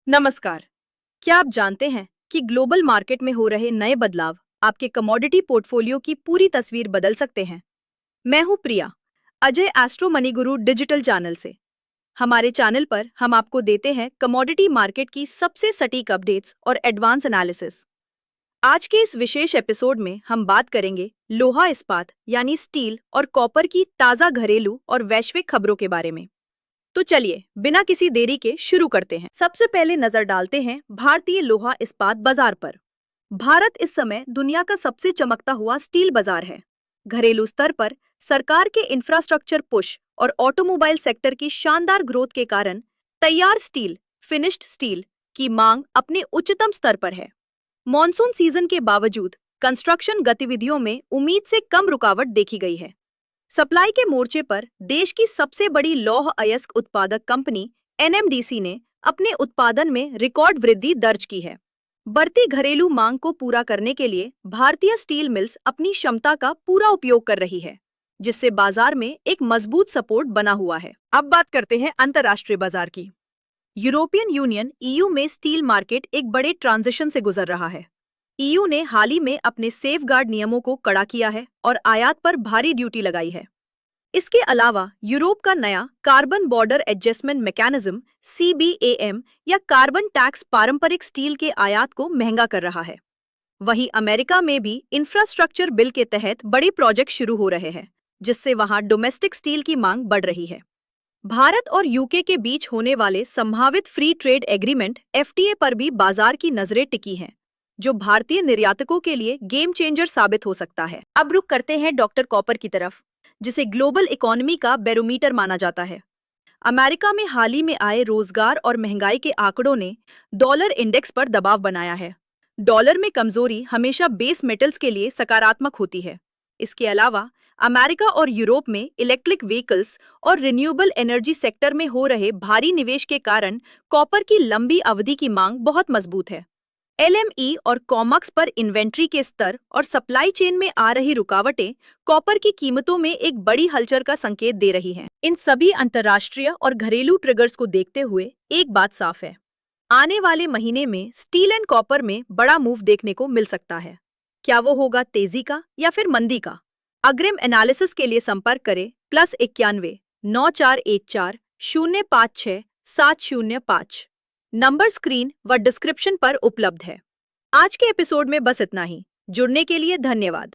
नमस्कार। क्या आप जानते हैं कि ग्लोबल मार्केट में हो रहे नए बदलाव आपके कमोडिटी पोर्टफोलियो की पूरी तस्वीर बदल सकते हैं? मैं हूं प्रिया, अजय एस्ट्रो मनी गुरु डिजिटल चैनल से। हमारे चैनल पर हम आपको देते हैं कमोडिटी मार्केट की सबसे सटीक अपडेट्स और एडवांस एनालिसिस। आज के इस विशेष एपिसोड में हम बात करेंगे लोहा इस्पात यानी स्टील और कॉपर की ताज़ा घरेलू और वैश्विक खबरों के बारे में। तो चलिए बिना किसी देरी के शुरू करते हैं। सबसे पहले नजर डालते हैं भारतीय लोहा इस्पात बाजार पर। भारत इस समय दुनिया का सबसे चमकता हुआ स्टील बाजार है। घरेलू स्तर पर सरकार के इंफ्रास्ट्रक्चर पुश और ऑटोमोबाइल सेक्टर की शानदार ग्रोथ के कारण तैयार स्टील, फिनिश्ड स्टील की मांग अपने उच्चतम स्तर पर है। मॉनसून सीजन के बावजूद कंस्ट्रक्शन गतिविधियों में उम्मीद से कम रुकावट देखी गई है। सप्लाई के मोर्चे पर देश की सबसे बड़ी लौह अयस्क उत्पादक कंपनी एनएमडीसी ने अपने उत्पादन में रिकॉर्ड वृद्धि दर्ज की है। बढ़ती घरेलू मांग को पूरा करने के लिए भारतीय स्टील मिल्स अपनी क्षमता का पूरा उपयोग कर रही है, जिससे बाजार में एक मजबूत सपोर्ट बना हुआ है। अब बात करते हैं अंतर्राष्ट्रीय बाजार की। यूरोपियन यूनियन ईयू में स्टील मार्केट एक बड़े ट्रांजिशन से गुजर रहा है। ईयू ने हाल ही में अपने सेफगार्ड नियमों को कड़ा किया है और आयात पर भारी ड्यूटी लगाई है। इसके अलावा यूरोप का नया carbon border adjustment mechanism (CBAM) या कार्बन टैक्स पारंपरिक स्टील के आयात को महंगा कर रहा है। वहीं अमेरिका में भी इंफ्रास्ट्रक्चर बिल के तहत बड़े प्रोजेक्ट शुरू हो रहे हैं, जिससे वहां डोमेस्टिक स्टील की मांग बढ़ रही है। भारत और यूके के बीच होने वाले संभावित फ्री ट्रेड एग्रीमेंट (FTA) पर भी बाजार की नजरें टिकी हैं, जो भारतीय निर्यातकों के लिए गेम चेंजर साबित हो सकता है। अब रुक करते हैं डॉक्टर कॉपर की तरफ, जिसे ग्लोबल इकोनॉमी का बैरोमीटर माना जाता है। अमेरिका में हाल ही में आए रोजगार और महंगाई के आंकड़ों ने डॉलर इंडेक्स पर दबाव बनाया है। डॉलर में कमजोरी हमेशा बेस मेटल्स के लिए सकारात्मक होती है। इसके अलावा अमेरिका और यूरोप में इलेक्ट्रिक व्हीकल्स और रिन्यूएबल एनर्जी सेक्टर में हो रहे भारी निवेश के कारण कॉपर की लंबी अवधि की मांग बहुत मजबूत है। LME और कॉमक्स पर इन्वेंट्री के स्तर और सप्लाई चेन में आ रही रुकावटें कॉपर की कीमतों में एक बड़ी हलचल का संकेत दे रही हैं। इन सभी अंतर्राष्ट्रीय और घरेलू ट्रिगर्स को देखते हुए एक बात साफ है, आने वाले महीने में स्टील एंड कॉपर में बड़ा मूव देखने को मिल सकता है। क्या वो होगा तेजी का या फिर मंदी का? अग्रिम एनालिसिस के लिए संपर्क करें +91 9414 056 705। नंबर स्क्रीन व डिस्क्रिप्शन पर उपलब्ध है। आज के एपिसोड में बस इतना ही। जुड़ने के लिए धन्यवाद।